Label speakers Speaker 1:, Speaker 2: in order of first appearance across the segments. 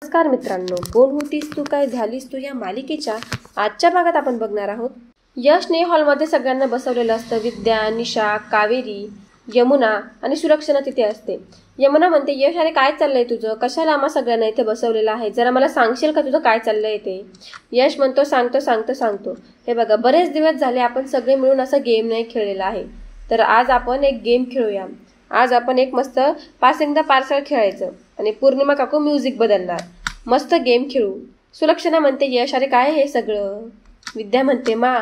Speaker 1: नमस्कार मित्रांनो, कोण होतीस तू काय झालीस तू या मालिकेच्या आजच्या भागात आपण बघणार आहोत. यशने हॉलमध्ये सगळ्यांना बसवलेलं असतं. विद्या, निशा, कावेरी, यमुना आणि सुलक्षणा तिथे असते. यमुना म्हणते, यश अरे काय चाललंय तुझं, कशाला आम्हा सगळ्यांना इथे बसवलेलं आहे, जरा मला सांगशील का तुझं काय चाललंय ते. यश म्हणतो, सांगतो. हे बघा, बरेच दिवस झाले आपण सगळे मिळून असा गेम नाही खेळलेला आहे, तर आज आपण एक गेम खेळूया. आज आपण एक मस्त पासिंग द पार्सल खेळायचं आणि पौर्णिमा काकू म्युझिक बदलणार. मस्त गेम खेळू. सुलक्षणा म्हणते, यश अरे काय हे सगळं. विद्या म्हणते, मा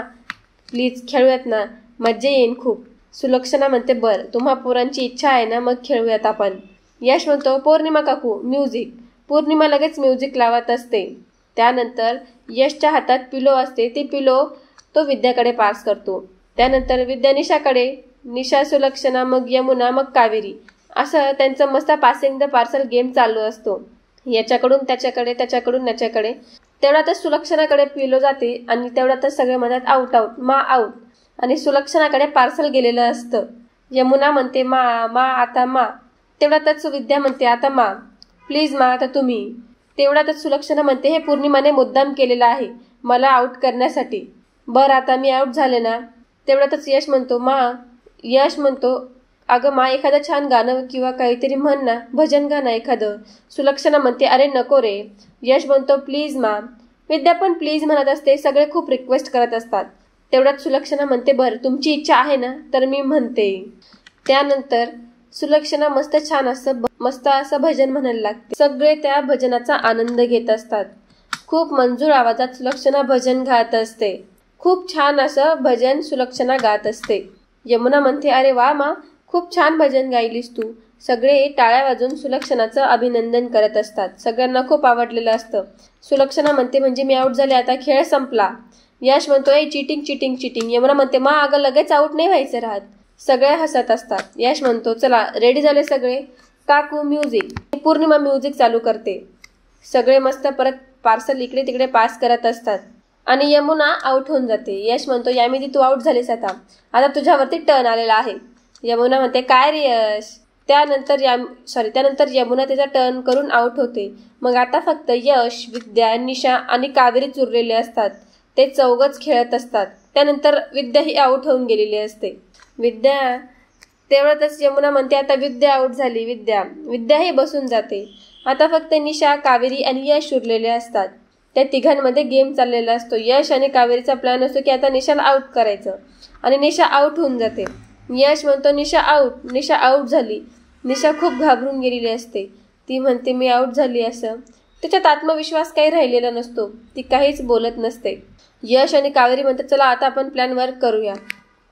Speaker 1: प्लीज खेळूयात ना, मज्जा येईन खूप. सुलक्षणा म्हणते, बरं तुम्हा पोरांची इच्छा आहे ना, मग खेळूयात आपण. यश म्हणतो, पौर्णिमा काकू म्युझिक. पौर्णिमा लगेच म्युझिक लावत असते. त्यानंतर यशच्या हातात पिलो असते, ती पिलो तो विद्याकडे पास करतो. त्यानंतर विद्या निशाकडे, निशा सुलक्षणा, मग यमुना, मग कावेरी, असं त्यांचं मस्त पासिंग द पार्सल गेम चालू असतो. याच्याकडून त्याच्याकडून याच्याकडे. तेवढ्यातच सुलक्षणाकडे पिलो जाते आणि तेवढ्यातच सगळे म्हणतात आऊट आऊट. आणि सुलक्षणाकडे पार्सल गेलेलं असतं. यमुना म्हणते, मा आता मा. तेवढ्यातच विद्या म्हणते, आता मा प्लीज मा आता तुम्ही. तेवढ्यातच सुलक्षणा म्हणते, हे पौर्णिमाने मुद्दाम केलेलं आहे मला आऊट करण्यासाठी. बरं आता मी आऊट झाले ना. तेवढ्यातच यश म्हणतो, अगं मा एखादं छान गाणं किंवा काहीतरी म्हण ना, भजन गाणं एखादं. सुलक्षणा म्हणते, अरे नको रे. यश म्हणतो, प्लीज मा. विद्या पण प्लीज म्हणत असते. सगळे खूप रिक्वेस्ट करत असतात. तेवढ्यात सुलक्षणा म्हणते, बरं तुमची इच्छा आहे ना तर मी म्हणते. त्यानंतर सुलक्षणा मस्त असं भजन म्हणायला लागते. सगळे त्या भजनाचा आनंद घेत असतात. खूप मंजूर आवाजात सुलक्षणा भजन गात असते. खूप छान असं भजन सुलक्षणा गात असते. यमुना म्हणते, अरे वा मा, खूप छान भजन गायलीस तू. सगळे टाळ्या वाजून सुलक्षणाचं अभिनंदन करत असतात. सगळ्यांना खूप आवडलेलं असतं. सुलक्षणा म्हणते, म्हणजे मी आऊट झाले, आता खेळ संपला. यश म्हणतो, ए चिटिंग. यमुना म्हणते, मा अगं लगेच आऊट नाही व्हायचं राहत. सगळे हसत असतात. यश म्हणतो, चला रेडी झाले सगळे, काकू म्युझिक. पौर्णिमा म्युझिक चालू करते. सगळे मस्त परत पार्सल इकडे तिकडे पास करत असतात आणि यमुना आऊट होऊन जाते. यश म्हणतो, यामिनी तू आऊट झालीस, आता तुझ्यावरती टर्न आलेला आहे. यमुना म्हणते, काय रे यश. त्यानंतर यमुना त्याचा टर्न करून आऊट होते. मग आता फक्त यश, विद्या, निशा आणि कावेरी उरलेले असतात. ते चौघच खेळत असतात. त्यानंतर विद्या ही आऊट होऊन गेलेली असते. तेवढ्यातच यमुना म्हणते, आता विद्या आऊट झाली. विद्याही बसून जाते. आता फक्त निशा, कावेरी आणि यश उरलेले असतात. त्या तिघांमध्ये गेम चाललेला असतो. यश आणि कावेरीचा प्लॅन असतो की आता निशाला आऊट करायचं आणि निशा आऊट होऊन जाते. यश म्हणतो, निशा आऊट झाली. निशा खूप घाबरून गेलेली असते. ती म्हणते, मी आऊट झाली असं. त्याच्यात आत्मविश्वास काही राहिलेला नसतो. ती काहीच बोलत नसते. यश आणि कावेरी म्हणतात, चला आता आपण प्लॅन वर्क करूया.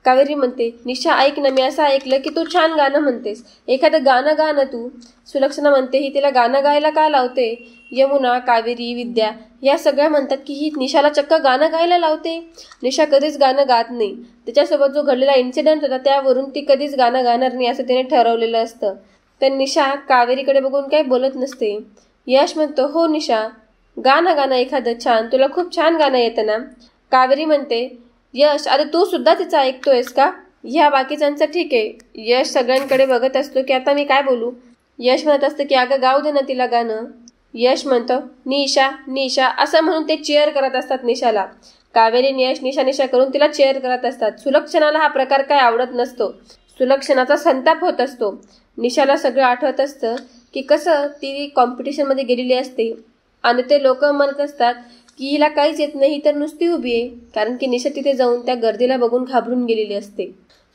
Speaker 1: कावेरी म्हणते, निशा ऐक ना, मी असं ऐकलं की तू छान गाणं म्हणतेस, एखादं गाणं गा ना तू. सुलक्षणा म्हणते, ही तिला गाणं गायला का लावते. यमुना, कावेरी, विद्या या सगळ्या म्हणतात की ही निशाला चक्क गाणं गायला लावते. निशा कधीच गाणं गात नाही. त्याच्यासोबत जो घडलेला इन्सिडेंट होता त्यावरून ती कधीच गाणं गाणार नाही असं तिने ठरवलेलं असतं. तर निशा कावेरीकडे बघून काही बोलत नसते. यश म्हणतो, हो निशा, गाणं एखादं छान, तुला खूप छान गाणं येतं ना. कावेरी म्हणते, यश अरे तू सुद्धा तिचं ऐकतोयस का. ह्या बाकीच्यांचं ठीक आहे. यश सगळ्यांकडे बघत असतो की आता मी काय बोलू. यश म्हणत असतं की अगं गाऊ दे ना तिला गाणं. यश म्हणतो, निशा असं म्हणून ते चेअर करत असतात निशाला. कावेरी यश निशा करून तिला चेअर करत असतात. सुलक्षणाला हा प्रकार काय आवडत नसतो. सुलक्षणाचा संताप होत असतो. निशाला सगळं आठवत असतं की कसं ती कॉम्पिटिशनमध्ये गेलेली असते आणि ते लोक म्हणत असतात की हिला काहीच येत नाही, तर नुसती उभी आहे. कारण की निशा तिथे जाऊन त्या गर्दीला बघून घाबरून गेलेली असते.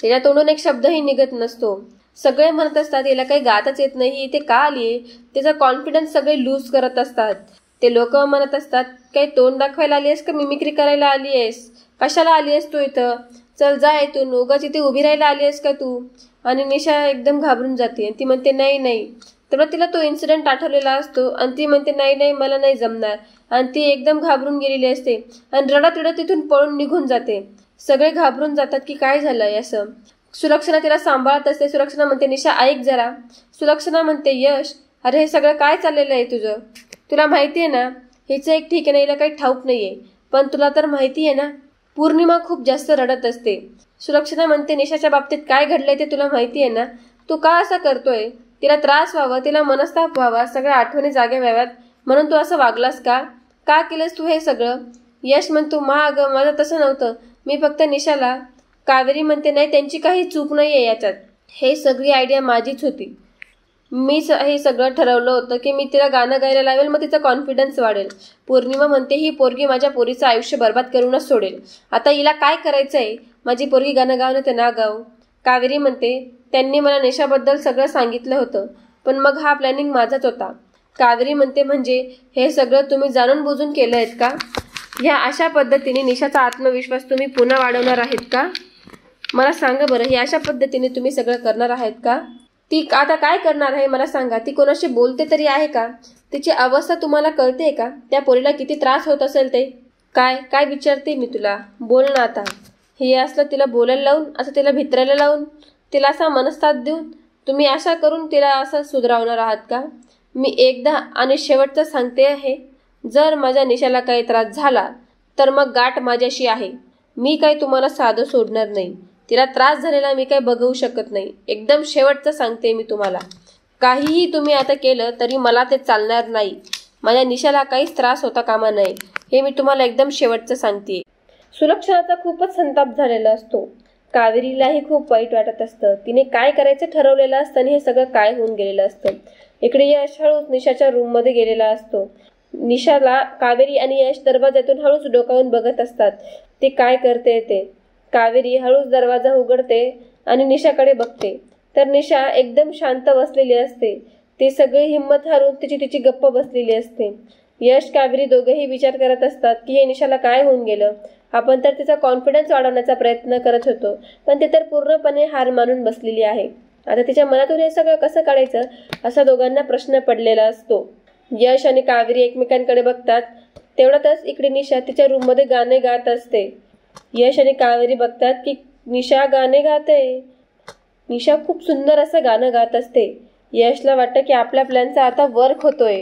Speaker 1: त्याच्या तोंडून एक शब्दही निघत नसतो. सगळे म्हणत असतात हिला काही गातच येत नाही, इथे का आलीये. त्याचा कॉन्फिडन्स सगळे लूज करत असतात. ते लोक म्हणत असतात, काही तोंड दाखवायला आली आहेस का मिमिक्री करायला आली आहेस, कशाला आली आहेस तू इथं, चल जा इथून, उगाच इथे उभी राहायला आली आहेस का तू. आणि निशा एकदम घाबरून जाते आणि ती म्हणते, नाही. तेव्हा तिला तो इन्सिडेंट आठवलेला असतो आणि ती म्हणते, नाही मला नाही जमणार. आणि ती एकदम घाबरून गेलेली असते आणि रडत तिथून पळून निघून जाते. सगळे घाबरून जातात की काय झालंय असं. सुलक्षणा तिला सांभाळत असते. सुलक्षणा म्हणते, निशा ऐक जरा. सुलक्षणा म्हणते, यश अरे हे सगळं काय चाललेलं आहे तुझं. तुला माहिती आहे ना हिचं एक ठीक आहे ना, हिला काही ठाऊक नाहीये, पण तुला तर माहिती आहे ना पौर्णिमा खूप जास्त रडत असते. सुलक्षणा म्हणते, निशाच्या बाबतीत काय घडलंय ते तुला माहिती आहे ना, तू का असं करतोय. तिला त्रास व्हावा, तिला मनस्ताप व्हावा, सगळ्या आठवणी जाग्या व्हाव्यात म्हणून तू असं वागलास का? का केलंस तू हे सगळं? यश म्हणतो, अगं माझं तसं नव्हतं, मी फक्त निशाला. कावेरी म्हणते, नाही, त्यांची काही चूक नाही आहे याच्यात, हे सगळी आयडिया माझीच होती. हे सगळं ठरवलं होतं की मी तिला गाणं गायला लावेल, मग तिचा कॉन्फिडन्स वाढेल. पौर्णिमा म्हणते, ही पोरगी माझ्या पोरीचं आयुष्य बर्बाद करूनच सोडेल. आता हिला काय करायचंय? माझी पोरगी गाणं गावं ते ना गाव. कावेरी म्हणते, त्यांनी मला निशाबद्दल सगळं सांगितलं होतं, पण मग हा प्लॅनिंग माझाच होता. कावेरी म्हणते, म्हणजे हे सगळं तुम्ही जाणून बुजून केलं आहेत का? ह्या अशा पद्धतीने निशाचा आत्मविश्वास तुम्ही पुन्हा वाढवणार आहेत का? मला सांगा बरं, हे अशा पद्धतीने तुम्ही सगळं करणार आहेत का? ती आता काय करणार आहे मला सांगा. ती कोणाशी बोलते तरी आहे का? तिची अवस्था तुम्हाला कळते का? त्या पोरीला किती त्रास होत असेल ते. काय विचारते मी तुला, बोल ना आता. हे असलं तिला बोलायला लावून, असं तिला भित्रायला लावून, तिला असा मनस्ताप देऊन तुम्ही आशा करून तिला असं सुधारवणार आहात का? मी एकदा आणि शेवटचं सांगते आहे, जर माझ्या निशाला काही त्रास झाला तर मग गाठ माझ्याशी आहे. मी काही तुम्हाला साधं सोडणार नाही. तिला त्रास झालेला मी काही बघू शकत नाही. एकदम शेवटचं सांगते मी तुम्हाला. काहीही तुम्ही आता केलं तरी मला ते चालणार नाही. माझ्या निशाला काहीच त्रास होता कामा नये, हे मी तुम्हाला एकदम शेवटचं सांगते. सुलक्षणाचा खूपच संताप झालेला असतो. कावेरीलाही खूप वाईट वाटत असतं. तिने काय करायचं ठरवलेलं असतं आणि हे सगळं काय होऊन गेलेलं असतं. इकडे यश हळूच निशाच्या रूममध्ये गेलेला असतो. निशाला कावेरी आणि यश दरवाजातून हळूच डोकावून बघत असतात. ती काय करते ते. कावेरी हळूच दरवाजा उघडते आणि निशाकडे बघते, तर निशा एकदम शांत बसलेली असते. ती सगळी हिंमत हारून तिची गप्प बसलेली असते. यश कावेरी दोघेही विचार करत असतात की हे निशाला काय होऊन गेलं. आपण तर तिचा कॉन्फिडन्स वाढवण्याचा प्रयत्न करत होतो, पण ती तर पूर्णपणे हार मानून बसलेली आहे. आता तिच्या मनातून हे सगळं कसं काढायचं असा दोघांना प्रश्न पडलेला असतो. यश आणि कावेरी एकमेकांकडे बघतात. तेवढ्यातच इकडे निशा तिच्या रूममध्ये गाणे गात असते. यश आणि कावेरी बघतात की निशा गाणे गाते. निशा खूप सुंदर असं गाणं गात असते. यशला वाटतं की आपल्या प्लॅनचा आता वर्क होतोय.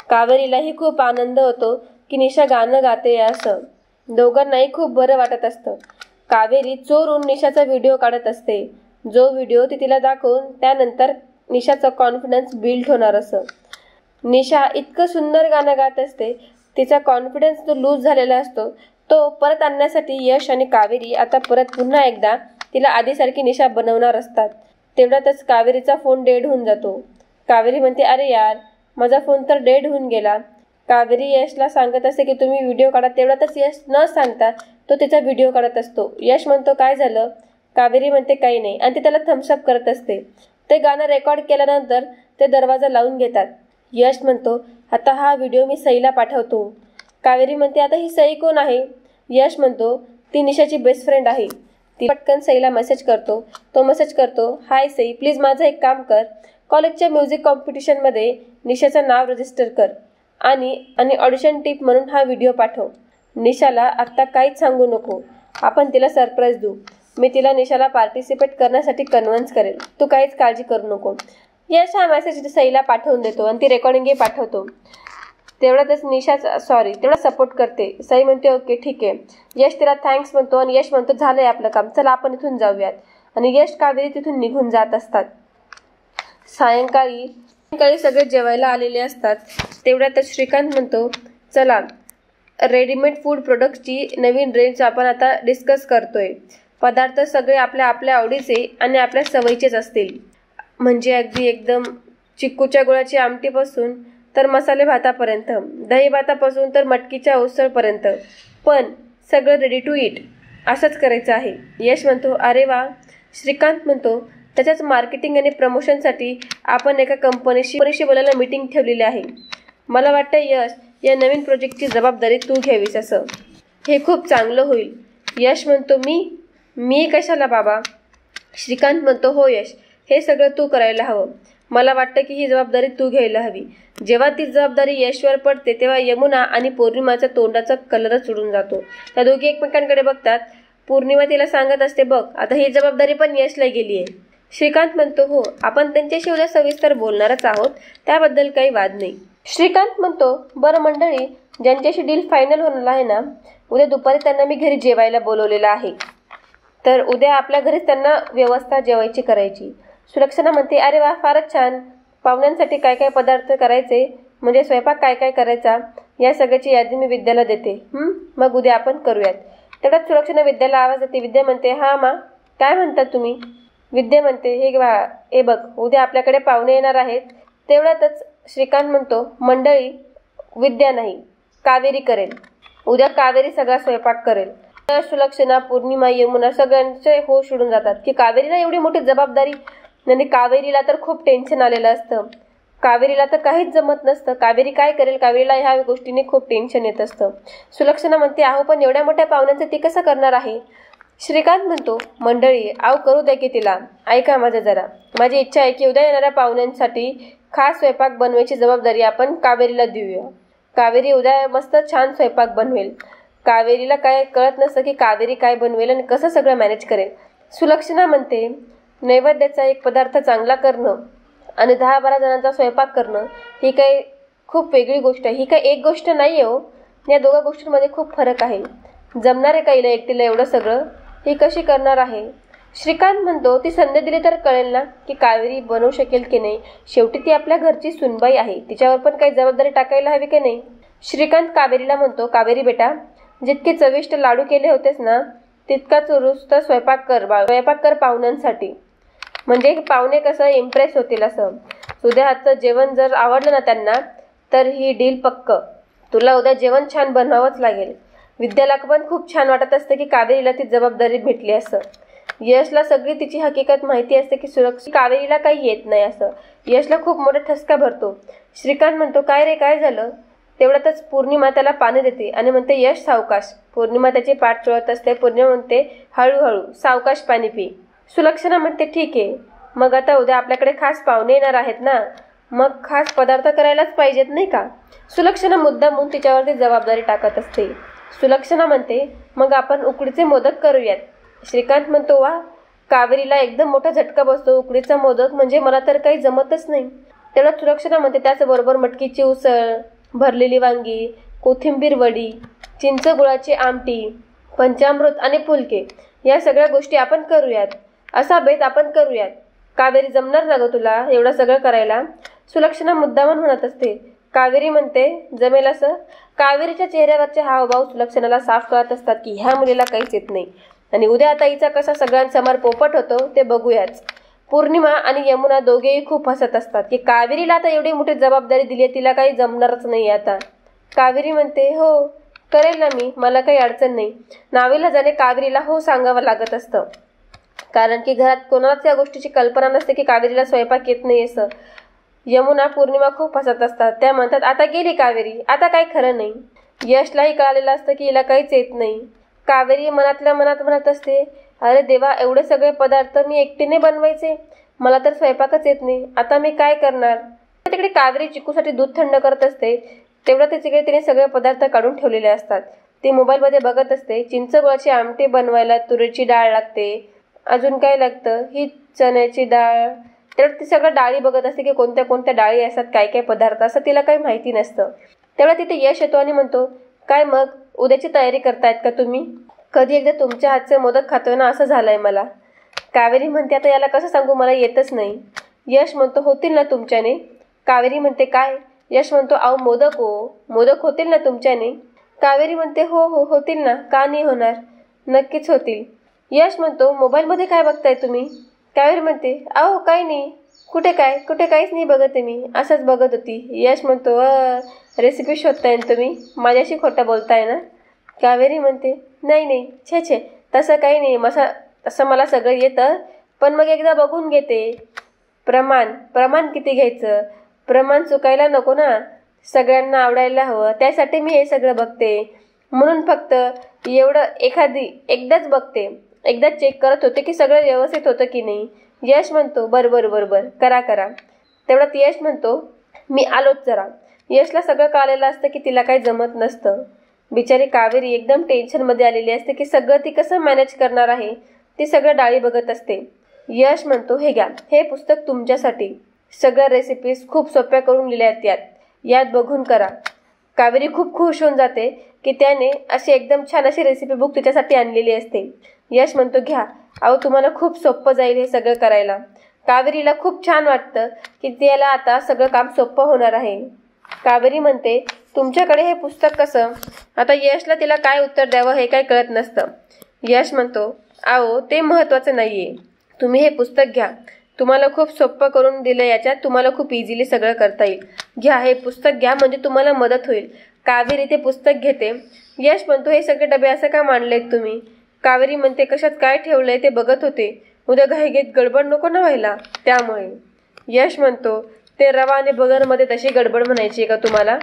Speaker 1: कावेरीलाही खूप आनंद होतो की निशा गाणं गाते असं. दोघांनाही खूप बरं वाटत असतं. कावेरी चोरून निशाचा व्हिडिओ काढत असते, जो व्हिडिओ ती तिला दाखवून त्यानंतर निशाचा कॉन्फिडन्स बिल्ड होणार असं. निशा इतकं सुंदर गाणं गात असते, तिचा कॉन्फिडन्स जो लूज झालेला असतो तो परत आणण्यासाठी यश आणि कावेरी आता परत पुन्हा एकदा तिला आधीसारखी निशा बनवणार असतात. तेवढ्यातच कावेरीचा फोन डेड होऊन जातो. कावेरी म्हणते, अरे यार, माझा फोन तर डेड होऊन गेला. कावेरी यशला सांगत असते की तुम्ही व्हिडिओ काढा. तेवढ्यातच यश न सांगता तो तिचा व्हिडिओ काढत असतो. यश म्हणतो, काय झालं? कावेरी म्हणते, काही नाही, आणि ती त्याला थम्सअप करत असते. ते गाणं रेकॉर्ड केल्यानंतर ते दरवाजा लावून घेतात. यश म्हणतो, आता हा व्हिडिओ मी सईला पाठवतो. कावेरी म्हणते, आता ही सई कोण आहे? यश म्हणतो, ती निशाची बेस्ट फ्रेंड आहे. ती पटकन सईला मेसेज करतो. तो मेसेज करतो, हाय सई, प्लीज माझं एक काम कर. कॉलेजच्या म्युझिक कॉम्पिटिशनमध्ये निशाचं नाव रजिस्टर कर आणि ऑडिशन टिप म्हणून हा व्हिडिओ पाठव. निशाला आत्ता काहीच सांगू नको. आपण तिला सरप्राईज देऊ. मी तिला निशाला पार्टिसिपेट करण्यासाठी कन्व्हिन्स करेल. तू काहीच काळजी करू नको. यश हा मेसेज सईला पाठवून देतो आणि ती रेकॉर्डिंगही पाठवतो. तेवढ्यातच तेवढा सपोर्ट करते. सई म्हणते, ओके ठीक आहे. यश तिला थँक्स म्हणतो आणि यश म्हणतो, झालंय आपलं काम, चला आपण इथून जाऊयात. आणि यश कावेरी तिथून निघून जात असतात. सायंकाळी सगळे जेवायला आलेले असतात. तेवढ्यातच श्रीकांत म्हणतो, चला रेडीमेड फूड प्रोडक्ट्सची नवीन रेंज आपण आता डिस्कस करतोय. पदार्थ सगळे आपल्या आपल्या आवडीचे आणि आपल्या सवयीचेच असतील. म्हणजे अगदी एकदम चिक्कूच्या गुळाची आमटीपासून तर मसाले भातापर्यंत, दही भातापासून तर मटकीच्या उसळपर्यंत, पण सगळं रेडी टू ईट असंच करायचं आहे. यश म्हणतो, अरे वा. श्रीकांत म्हणतो, त्याच्याच मार्केटिंग आणि प्रमोशनसाठी आपण एका कंपनीशी बोलायला मीटिंग ठेवलेली आहे. मला वाटतं यश, या नवीन प्रोजेक्टची जबाबदारी तू घ्यावीस असं. हे खूप चांगलं होईल. यश म्हणतो, मी कशाला बाबा? श्रीकांत म्हणतो, हो यश, हे सगळं तू करायला हवं. मला वाटतं की ही जबाबदारी तू घ्यायला हवी. जेव्हा ती जबाबदारी यशवर पडते तेव्हा यमुना आणि पौर्णिमाच्या तोंडाचा कलरच उडून जातो. त्या दोघी एकमेकांकडे बघतात. पौर्णिमा तिला सांगत असते, बघ आता ही जबाबदारी पण यशला गेली आहे. श्रीकांत म्हणतो, हो, आपण त्यांच्याशी उद्या सविस्तर बोलणारच आहोत, त्याबद्दल काही वाद नाही. श्रीकांत म्हणतो, बरं मंडळी, ज्यांच्याशी डील फायनल होणार आहे ना, उद्या दुपारी त्यांना मी घरी जेवायला बोलवलेलं आहे, तर उद्या आपल्या घरीच त्यांना व्यवस्था जेवायची करायची. सुलक्षणा म्हणते, अरे वा, फारच छान. पाहुण्यांसाठी काय काय पदार्थ करायचे म्हणजे स्वयंपाक काय काय करायचा या सगळ्याची यादी मी विद्याला देते. मग उद्या आपण करूयात. तेवढ्यात सुलक्षणा विद्याला आवाज देते. विद्या म्हणते, हां मा, काय म्हणतात तुम्ही? विद्या म्हणते, हे बघ, उद्या आपल्याकडे पाहुणे येणार आहेत. तेवढ्यातच श्रीकांत म्हणतो, मंडळी, विद्या नाही, कावेरी करेल. उद्या कावेरी सगळा स्वयंपाक करेल. सुलक्षणा, पौर्णिमा, यमुना सगळ्यांचे होश उडून जातात की कावेरीला एवढी मोठी जबाबदारी. आणि कावेरीला तर खूप टेन्शन आलेलं असतं. कावेरीला तर काहीच जमत नसतं. कावेरी काय करेल? कावेरीला ह्या गोष्टीने खूप टेन्शन येत असतं. सुलक्षणा म्हणते, अहो पण एवढ्या मोठ्या पाहुण्यांचं ती कसं करणार आहे? श्रीकांत म्हणतो, मंडळी, करू द्या की तिला. ऐका माझं जरा. माझी इच्छा आहे की उद्या येणाऱ्या पाहुण्यांसाठी खास स्वयंपाक बनवायची जबाबदारी आपण कावेरीला देऊया. कावेरी उद्या मस्त छान स्वयंपाक बनवेल. कावेरीला काय कळत नसतं की कावेरी काय बनवेल आणि कसं सगळं मॅनेज करेल. सुलक्षणा म्हणते, नैवेद्याचा एक पदार्थ चांगला करणं आणि 10-12 जणांचा स्वयंपाक करणं ही काही खूप वेगळी गोष्ट आहे. ही काही एक गोष्ट नाही आहे हो. या दोघा गोष्टींमध्ये खूप फरक आहे. जमणार आहे का हिला एकटीला एवढं सगळं? ही कशी करणार आहे? श्रीकांत म्हणतो, ती संधी दिली तर कळेल ना की कावेरी बनवू शकेल की नाही. शेवटी ती आपल्या घरची सुनबाई आहे. तिच्यावर पण काही जबाबदारी टाकायला हवी की नाही. श्रीकांत कावेरीला म्हणतो, कावेरी बेटा, जितके चविष्ट लाडू केले होतेस ना तितकाच रुस्त स्वयंपाक कर पाहुण्यांसाठी. म्हणजे पाहुणे कसं इम्प्रेस होतील असं. उद्या हातचं जेवण जर आवडलं ना त्यांना तर ही डील पक्क. तुला उद्या जेवण छान बनवावंच लागेल. विद्याला पण खूप छान वाटत असते की कावेरीला ती जबाबदारी भेटली असं. यशला सगळी तिची हकीकत माहिती असते की सुरक्षित कावेरीला काही येत नाही असं. यशला खूप मोठा ठसका भरतो. श्रीकांत म्हणतो, काय रे, काय झालं? तेवढ्यातच पौर्णिमा त्याला पाणी देते आणि म्हणते, यश सावकाश. पौर्णिमा त्याची पाठ चोळत असते. पौर्णिमा म्हणते, हळूहळू सावकाश पाणी पी. सुलक्षणा म्हणते, ठीक आहे. मग आता उद्या आपल्याकडे खास पाहुणे येणार आहेत ना, मग खास पदार्थ करायलाच पाहिजेत नाही का? सुलक्षणा मुद्दामून तिच्यावरती जबाबदारी टाकत असते. सुलक्षणा म्हणते, मग आपण उकडीचे मोदक करूयात. श्रीकांत म्हणतो, वा, कावेरीला एकदम मोठा झटका बसतो. उकडीचा मोदक म्हणजे मला तर काही जमतच नाही. तेवढ्यात सुलक्षणा म्हणते, त्याचबरोबर मटकीची उसळ, भरलेली वांगी, कोथिंबीर वडी, चिंच गुळाची आमटी, पंचामृत आणि फुलके या सगळ्या गोष्टी आपण करूयात. असा बेत आपण करूयात. कावेरी, जमणार ना गं तुला एवढं सगळं करायला? सुलक्षणा मुद्दामून म्हणत असते. कावेरी म्हणते, जमेल असं? कावेरीच्या चेहऱ्यावरचे हावभाव सुलक्षणाला साफ कळत असतात की ह्या मुलीला काहीच येत नाही आणि उद्या आता हिचा कसा सगळ्यांसमोर पोपट होतो ते बघूयाच. पौर्णिमा आणि यमुना दोघेही खूप हसत असतात की कावेरीला आता एवढी मोठी जबाबदारी दिली आहे, तिला काही जमणारच नाही आता. कावेरी म्हणते, हो करेल ना मी, मला काही अडचण नाही. नाविलाजाने कावेरीला हो सांगावं लागत असतं. कारण की घरात कोणालाच या गोष्टीची कल्पना नसते की कावेरीला स्वयंपाक येत नाही असं. यमुना, पौर्णिमा खूप हसत असतात. त्या म्हणतात, आता गेली कावेरी, आता काही खरं नाही. यशलाही कळालेलं असतं की हिला काहीच येत नाही. कावेरी मनातल्या मनात म्हणत असते, अरे देवा, एवढे सगळे पदार्थ मी एकटीने बनवायचे? मला तर स्वयंपाकच येत नाही. आता मी काय करणार? तिकडे कावेरी चिकूसाठी दूध थंड करत असते. तेवढं तिकडे तिने सगळे पदार्थ काढून ठेवलेले असतात. ती मोबाईलमध्ये बघत असते. चिंच गुळाची आमटी बनवायला तुरीची डाळ लागते. अजून काय लागतं? ही चण्याची डाळ. तेवढं ती सगळं डाळी बघत असते की कोणत्या कोणत्या डाळी असतात, काय काय पदार्थ असं तिला काही माहिती नसतं. तेवढं तिथे यश येतो आणि म्हणतो, काय मग उद्याची तयारी करतायत का तुम्ही? कधी एकदा तुमच्या हातचे मोदक खातोय ना असं झालंय मला. कावेरी म्हणते, आता याला कसं सांगू, मला येतच नाही. यश म्हणतो, होतील ना तुमच्याने? कावेरी म्हणते, काय? यश म्हणतो, अहो मोदक मोदक होतील ना तुमच्याने? कावेरी म्हणते, हो हो होतील ना, का नाही होणार, नक्कीच होतील. यश म्हणतो, मोबाईलमध्ये काय बघताय तुम्ही? कावेरी म्हणते, अहो काही नाही. कुठे काहीच नाही बघत आहे मी, असंच बघत होती. यश म्हणतो, रेसिपी शोधताय ना तुम्ही, माझ्याशी खोटं बोलताय ना? कावेरी म्हणते, नाही छे तसं काही नाही. तसं मला सगळं येतं, पण मग एकदा बघून घेते. प्रमाण किती घ्यायचं, प्रमाण चुकायला नको ना, सगळ्यांना आवडायला हवं, त्यासाठी मी हे सगळं बघते. म्हणून फक्त एवढं एकदाच बघते, एकदाच चेक करत होते की सगळं व्यवस्थित होतं की नाही. यश म्हणतो, बरोबर करा. तेवढ्यात यश म्हणतो, मी आलोच जरा. यशला सगळं कळलेलं असतं की तिला काही जमत नसतं. बिचारी कावेरी एकदम टेन्शनमध्ये आलेली असते की सगळं ती कसं मॅनेज करणार आहे. ती सगळं डाळी बघत असते. यश म्हणतो, हे घ्या, हे पुस्तक तुमच्यासाठी. सगळ्या रेसिपीज खूप सोप्या करून लिहिल्या आहेत यात बघून करा. कावेरी खूप खुश होऊन जाते की त्याने अशी एकदम छान अशी रेसिपी बुक तिच्यासाठी आणलेली असते. यश म्हणतो, घ्या, अहो तुम्हाला खूप सोपं जाईल हे सगळं करायला. कावेरीला खूप छान वाटतं की त्याला आता सगळं काम सोपं होणार आहे. कावेरी म्हणते, तुमच्याकडे हे पुस्तक कसं? आता यशला तिला काय उत्तर द्यावं हे काय कळत नसतं. यश म्हणतो, आओ ते महत्त्वाचं नाहीये, तुम्ही हे पुस्तक घ्या. तुम्हाला खूप सोपं करून दिलं, याच्यात तुम्हाला खूप इझिली सगळं करता येईल. घ्या, हे पुस्तक घ्या, म्हणजे तुम्हाला मदत होईल. कावेरी ते पुस्तक घेते. यश म्हणतो, हे सगळे डबे असं का मांडलेत तुम्ही? कावेरी म्हणते, कशात काय ठेवलंय ते बघत होते, उद्या घाईघाईत गडबड नको ना व्हायला, त्यामुळे. यश म्हणतो, ते रवा आणि बगरमध्ये तशी गडबड म्हणायची का तुम्हाला?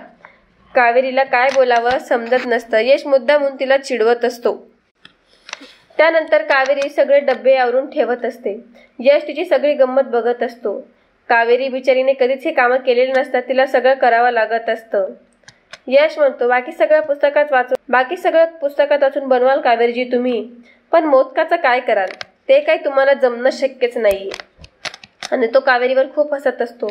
Speaker 1: कावेरीला काय बोलावं समजत नसतं. यश मुद्दामून तिला चिडवत असतो. त्यानंतर कावेरी सगळे डब्बे आवरून ठेवत असते. यश तिची सगळी गंमत बघत असतो. कावेरी बिचारीने कधीच हे कामं केलेली नसतात, तिला सगळं करावं लागत असतं. यश म्हणतो, बाकी सगळं पुस्तकात वाचून बनवाल कावेरीजी तुम्ही, पण मोदकाचं काय कराल? ते काही तुम्हाला जमणं शक्यच नाही. आणि तो कावेरीवर खूप हसत असतो.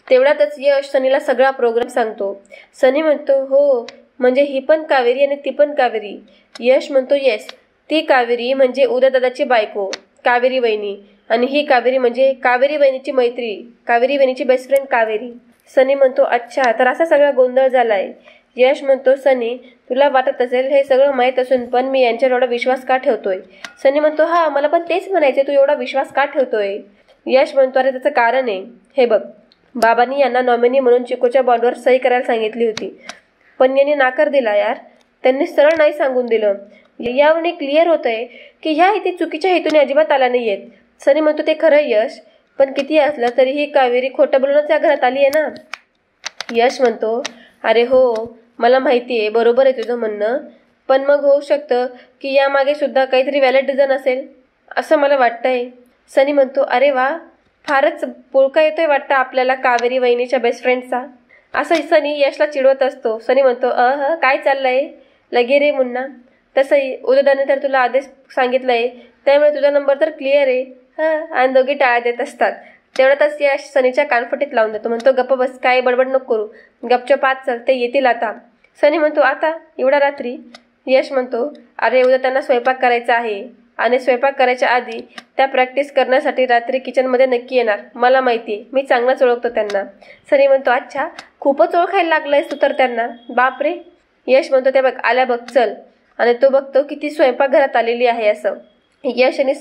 Speaker 1: तेवढ्यातच यश सनीला सगळा प्रोग्राम सांगतो. सनी म्हणतो, हो म्हणजे ही पण कावेरी आणि ती पण कावेरी. यश म्हणतो, येस, ती कावेरी म्हणजे उदय दादाची बायको कावेरी वहिनी, आणि ही कावेरी म्हणजे कावेरी वहिनीची मैत्री, कावेरी वहिनीची बेस्ट फ्रेंड कावेरी. सनी म्हणतो, अच्छा, तर असा सगळा गोंधळ झालाय. यश म्हणतो, सनी तुला वाटत असेल हे सगळं माहीत असून पण मी यांच्यावर एवढा विश्वास का ठेवतोय? सनी म्हणतो, हा मला पण तेच म्हणायचे, तू एवढा विश्वास का ठेवतोय? यश म्हणतो, अरे त्याचं कारण आहे. हे बघ, बाबांनी यांना नॉमिनी म्हणून चिकूच्या बॉन्डवर सही करायला सांगितली होती, पण यांनी नाकार दिला यार. त्यांनी सरळ नाही सांगून दिलं. यावरून क्लिअर होतंय की ह्या इथे चुकीच्या हेतूने अजिबात आला नाही आहेत. सनी म्हणतो, ते खरं यश, पण किती असलं तरीही कावेरी खोटं बोलूनच या घरात आली आहे ना. यश म्हणतो, अरे हो मला माहिती आहे, बरोबर आहे तुझं म्हणणं, पण मग होऊ शकतं की यामागे सुद्धा काहीतरी व्हॅलिड रिझन असेल असं मला वाटतंय. सनी म्हणतो, अरे वा, फारच पोळका येतोय वाटतं आपल्याला कावेरी वहिनीच्या बेस्ट फ्रेंडचा. असं सनी यशला चिडवत असतो. सनी म्हणतो, काय चाललंय लगे रे मुन्ना? तसंही उदयदाने तर तुला आदेश सांगितलंय, त्यामुळे तुझा नंबर तर क्लिअर आहे. आणि दोघी टाळ्या देत असतात. तेवढ्यातच यश सनीच्या कानफटीत लावून देतो. म्हणतो, गप्प बस, काय बडबड नको करू, गपचप आत चल, ते येतील आता. सनी म्हणतो, आता एवढ्या रात्री? यश म्हणतो, अरे उद्या त्यांना स्वयंपाक करायचा आहे आणि स्वयंपाक करायच्या आधी त्या प्रॅक्टिस करण्यासाठी रात्री किचनमध्ये नक्की येणार. मला माहिती आहे, मी चांगलंच ओळखतो त्यांना. सनी म्हणतो, अच्छा, खूपच ओळखायला लागलायस तू तर त्यांना, बापरे. यश म्हणतो, ते बघ आल्या बघ, चल. आणि तो बघतो की ती स्वयंपाकघरात आलेली आहे असं. यश आणि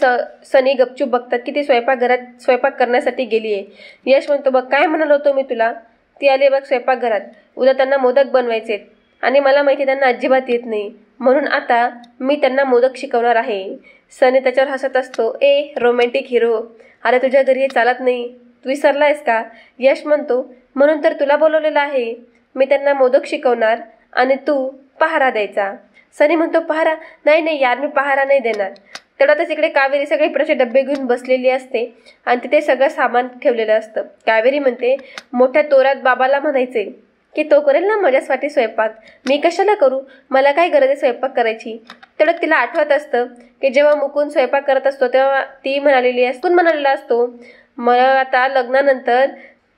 Speaker 1: सनी गपचूप बघतात की ती स्वयंपाक करण्यासाठी गेली आहे. यश म्हणतो, बघ काय म्हणालो होतो मी तुला, ती आली बघ स्वयंपाकघरात. उद्या त्यांना मोदक बनवायचे आणि मला माहिती त्यांना अजिबात येत नाही, म्हणून आता मी त्यांना मोदक शिकवणार आहे. सनी त्याच्यावर हसत असतो. रोमॅन्टिक हिरो, अरे तुझ्या घरी हे चालत नाही, तू विसरलायस का? यश म्हणतो, म्हणून तर तुला बोलवलेलं आहे, मी त्यांना मोदक शिकवणार आणि तू पहारा द्यायचा. सनी म्हणतो, पहारा? नाही यार, मी पहारा नाही देणार. तेवढ्यातच इकडे कावेरी सगळे प्रश्न डब्बे घेऊन बसलेली असते आणि तिथे सगळं सामान ठेवलेलं असतं. कावेरी म्हणते, मोठ्या तोरात बाबाला म्हणायचे की तो करेल ना माझ्यासाठी स्वयंपाक, मी कशाला करू, मला काय गरज आहे स्वयंपाक करायची. तेवढ्यात तिला आठवत असतं की जेव्हा मुकुंद स्वयंपाक करत असतो तेव्हा ती म्हणालेला असतो, मला आता लग्नानंतर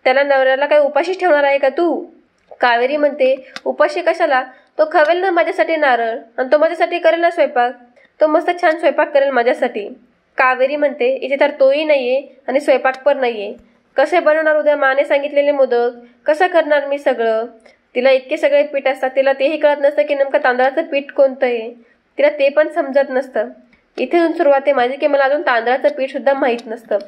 Speaker 1: त्याला नवऱ्याला काय उपाशी ठेवणार आहे का तू? कावेरी म्हणते, उपाशी कशाला, तो खवेल ना माझ्यासाठी नारळ आणि तो माझ्यासाठी करेल ना स्वयंपाक, तो मस्त छान स्वयंपाक करेल माझ्यासाठी. कावेरी म्हणते, इथे तर तोही नाहीये आणि स्वयंपाक पण नाहीये, कसे बनवणार उद्या माने सांगितलेले मोदक, कसं करणार मी सगळं? तिला इतके सगळे पीठ असतात, तिला तेही कळत नसतं की नेमकं तांदळाचं पीठ कोणतं आहे, तिला ते पण समजत नसतं. इथून सुरुवात आहे माझी की मला अजून तांदळाचं पीठ सुद्धा माहीत नसतं.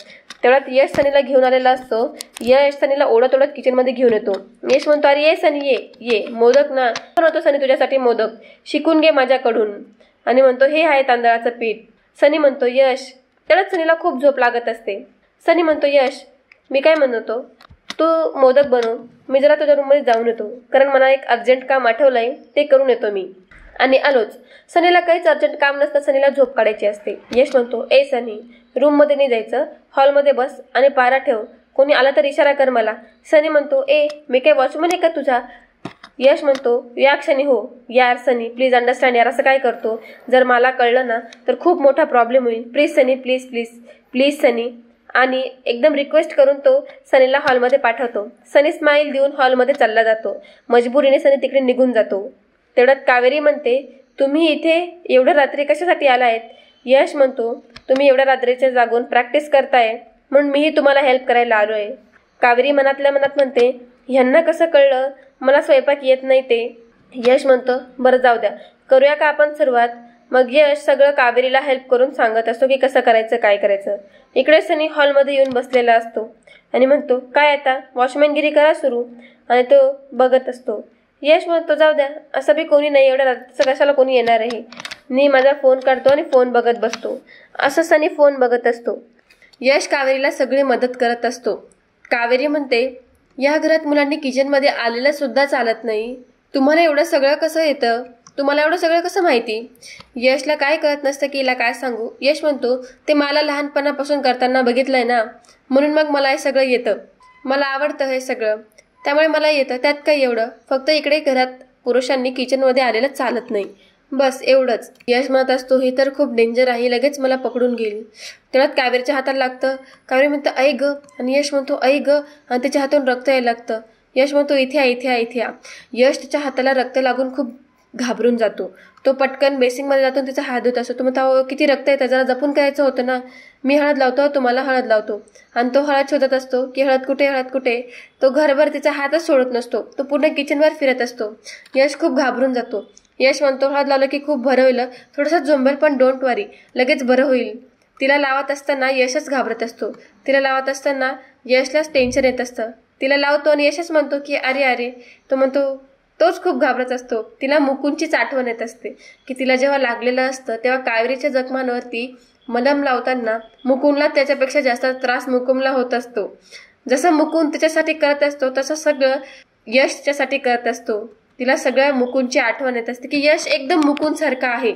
Speaker 1: तेवढ्यात यश सनीला घेऊन आलेला असतो. यश सनीला ओढत किचनमध्ये घेऊन येतो. यश म्हणतो, अरे ये सनी, ये मोदक ना बनवतो सनी तुझ्यासाठी मोदक, शिकून घे माझ्याकडून. आणि म्हणतो, हे आहे तांदळाचं पीठ. सनी म्हणतो, यश. तेवढ्यात सनीला खूप झोप लागत असते. सनी म्हणतो, यश मी काय म्हणतो, तू मोदक बनव, मी जरा तुझ्या रूममध्ये जाऊन येतो, कारण मला एक अर्जंट काम आठवलंय, ते करून येतो मी आणि आलोच. सनीला काहीच अर्जंट काम नसतं, सनीला झोप काढायची असते. यश म्हणतो, सनी रूममध्ये नाही जायचं, हॉलमध्ये बस आणि पारा ठेव, कोणी आला तर इशारा कर मला. सनी म्हणतो, मी काय वॉचमन आहे का तुझा? यश म्हणतो, या क्षणी हो. यार सनी प्लीज अंडरस्टँड यार, असं काय करतो, जर मला कळलं ना तर खूप मोठा प्रॉब्लेम होईल, please Sunny, please please please Sunny. आणि एकदम रिक्वेस्ट करून तो सनीला हॉलमध्ये पाठवतो. सनी स्माईल देऊन हॉलमध्ये चालला जातो. मजबुरीने सनी तिकडे निघून जातो. तेवढ्यात कावेरी म्हणते, तुम्ही इथे एवढ्या रात्री कशासाठी आला आहेत? यश म्हणतो, तुम्ही एवढ्या रात्रीच्या जागून प्रॅक्टिस करताय म्हणून मीही तुम्हाला हेल्प करायला आलो आहे. कावेरी मनातल्या मनात म्हणते, ह्यांना कसं कळलं मला स्वयंपाक येत नाही ते. यश म्हणतो बरं जाऊ द्या, करूया का आपण सुरुवात. मग यश सगळं कावेरीला हेल्प करून सांगत असतो की कसं करायचं काय करायचं. इकडे सनी हॉलमध्ये येऊन बसलेला असतो आणि म्हणतो काय आता वॉचमॅनगिरी करा सुरू. आणि तो बघत असतो. यश म्हणतो जाऊ द्या, असं बी कोणी नाही, एवढ्या रात्रीचं कशाला कोणी येणार आहे. मी माझा फोन काढतो आणि फोन बघत बसतो. असं सनी फोन बघत असतो. यश कावेरीला सगळी मदत करत असतो. कावेरी म्हणते या घरात मुलांनी किचनमध्ये आलेलं सुद्धा चालत नाही, तुम्हाला एवढं सगळं कसं येतं, तुम्हाला एवढं सगळं कसं माहिती. यशला काय कळत नसतं की हिला काय सांगू. यश म्हणतो ते मला लहानपणापासून करताना बघितलंय ना, म्हणून मग मला हे सगळं येतं, मला आवडतं हे सगळं, त्यामुळे मला येतं, त्यात काय एवढं, फक्त इकडे घरात पुरुषांनी किचनमध्ये आलेलं चालत नाही, बस एवढंच. यश म्हणत असतो हे तर खूप डेंजर आहे, लगेच मला पकडून घेईल. तेवढ्यात कावेरीच्या हाताला लागतं. कावेरी म्हणतं ऐ ग, आणि यश म्हणतो ऐ ग, आणि त्याच्या हातून रक्त यायला लागतं. यश म्हणतो इथे या इथे या इथे या. यश त्याच्या हाताला रक्त लागून खूप घाबरून जातो. तो पटकन बेसिंगमध्ये जातो, तिचा हात धुत असतो. तो म्हणतो किती रक्त येतं, जरा जपून करायचं होतं ना, मी हळद लावतो, तुम्हाला हळद लावतो. आणि तो हळद शोधत असतो की हळद कुठे हळद कुठे. तो घरभर तिचा हातच सोडत नसतो, तो पूर्ण किचनवर फिरत असतो. यश खूप घाबरून जातो. यश म्हणतो हळद लावलं की खूप बरं होईल, थोडंसं झोंबेल पण डोंट वरी, लगेच बरं होईल. तिला लावत असताना यशच घाबरत असतो. तिला लावत असताना यशलाच टेन्शन येत असतं. तिला लावतो आणि यशच म्हणतो की अरे अरे. तो म्हणतो तोच खूप घाबरत असतो. तिला मुकुंदचीच आठवण येत असते की तिला जेव्हा लागलेलं असतं तेव्हा कावेरीच्या जखमांवरती मलम लावताना मुकुंदला त्याच्यापेक्षा जास्त त्रास मुकुंदला होत असतो. जसं मुकुंद त्याच्यासाठी करत असतो तसं सगळं यश त्याच्यासाठी करत असतो. तिला सगळ्या मुकुंदची आठवण येत असते की यश एकदम मुकुंद सारखा आहे,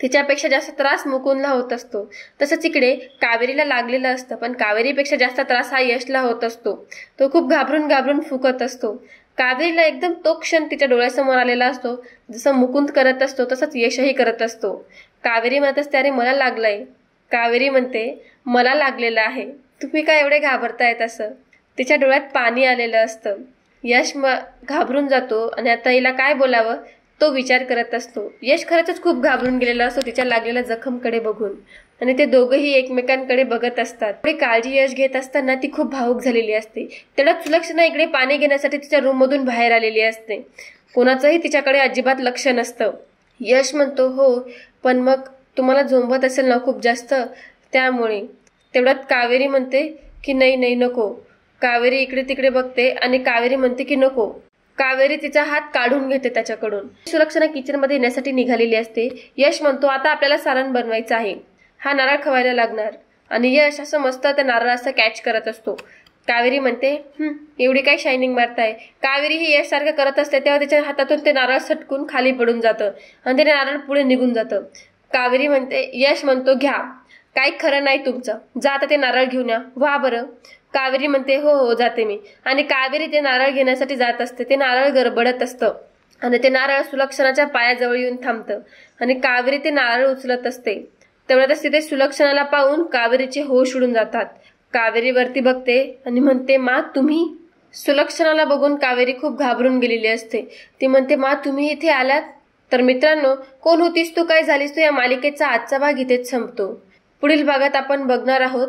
Speaker 1: तिच्यापेक्षा जास्त त्रास मुकुंदला होत असतो. तसंच इकडे कावेरीला लागलेलं असतं, पण कावेरीपेक्षा जास्त त्रास हा यशला होत असतो. तो खूप घाबरून घाबरून फुकत असतो. कावेरीला एकदम तो क्षण तिच्या डोळ्यासमोर आलेला असतो. जसं मुकुंद करत असतो तसंच यशही करत असतो. कावेरी म्हणत असते अरे मला लागलंय. कावेरी म्हणते मला लागलेलं आहे, तुम्ही काय एवढे घाबरतायत असं. तिच्या डोळ्यात पाणी आलेलं असतं. यश घाबरून जातो आणि आता हिला काय बोलावं तो विचार करत असतो. यश खरंच खूप घाबरून गेलेला असतो तिच्या लागलेल्या जखमकडे बघून, आणि ते दोघंही एकमेकांकडे बघत असतात. थोडी काळजी यश घेत असताना ती खूप भावूक झालेली असते. तेवढ्यात सुलक्षणा इकडे पाणी घेण्यासाठी तिच्या रूममधून बाहेर आलेली असते. कोणाचंही तिच्याकडे अजिबात लक्ष नसतं. यश म्हणतो हो, पण मग तुम्हाला झोंबत असेल ना खूप जास्त, त्यामुळे. तेवढ्यात कावेरी म्हणते की नाही नाही नको. कावेरी इकडे तिकडे बघते आणि कावेरी म्हणते की नको. कावेरी तिचा हात काढून घेते त्याच्याकडून. सुलक्षणा किचनमध्ये येण्यासाठी निघालेली असते. यश म्हणतो आता आपल्याला सारण बनवायचं आहे, हा नारळ खवायला लागणार. आणि यश असं मस्त त्या नारळाचं कॅच करत असतो. कावेरी म्हणते एवढी काय शायनिंग मारताय. कावेरी ही यश सारखं करत असते तेव्हा तिच्या हातातून ते नारळ सटकून खाली पडून जातं आणि ते नारळ पुढे निघून जातं. कावेरी म्हणते, यश म्हणतो घ्या, काही खरं नाही तुमचं, जा आता ते नारळ घेऊन या. वा बरं. कावेरी म्हणते हो हो जाते मी. आणि कावेरी ते नारळ घेण्यासाठी जात असते. ते नारळ गडबडत असतं आणि ते नारळ सुलक्षणाच्या पायाजवळ येऊन थांबतं आणि कावेरी ते नारळ उचलत असते. तेवढ्यातच तिथे सुलक्षणाला पाहून कावेरीचे होश उडून जातात. कावेरी वरती बघते आणि म्हणते मा तुम्ही. सुलक्षणाला बघून कावेरी खूप घाबरून गेलेली असते. ती म्हणते मा तुम्ही इथे आलात. तर मित्रांनो, कोण होतीस तू काय झालीस तू या मालिकेचा आजचा भाग इथेच संपतो. पुढील भागात आपण बघणार आहोत.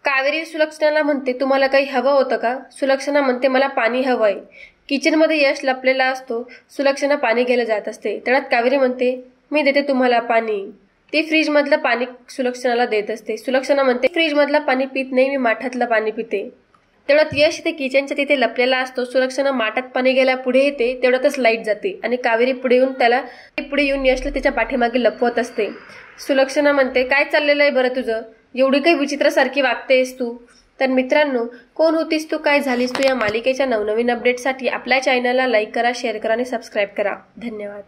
Speaker 1: कावेरी सुलक्षणाला म्हणते तुम्हाला काही हवं होतं का. सुलक्षणा म्हणते मला पाणी हवंय. किचनमध्ये यश लपलेला असतो. सुलक्षणा पाणी घ्यायला जात असते. तेवढ्यात कावेरी म्हणते मी देते तुम्हाला पाणी. ती फ्रीज मधलं पाणी सुलक्षणाला देत असते. सुलक्षणा म्हणते फ्रीज मधलं पाणी पित नाही, मी माठातलं पाणी पिते. तेवढ्यात यश ते किचनच्या तिथे लपलेला असतो. सुलक्षणा माठात पाणी घ्यायला पुढे येते. तेवढ्यातच लाईट जाते आणि कावेरी पुढे येऊन यशला तिच्या पाठीमागे लपवत असते. सुलक्षणा म्हणते काय चाललेलं आहे बरं तुझं, एवढी काही विचित्रासारखी वागतेस तू. तर मित्रांनो, कोण होतीस तू काय झालीस तू या मालिकेच्या नवनवीन अपडेटसाठी आपल्या चॅनलला लाईक करा, शेअर करा आणि सबस्क्राईब करा. धन्यवाद.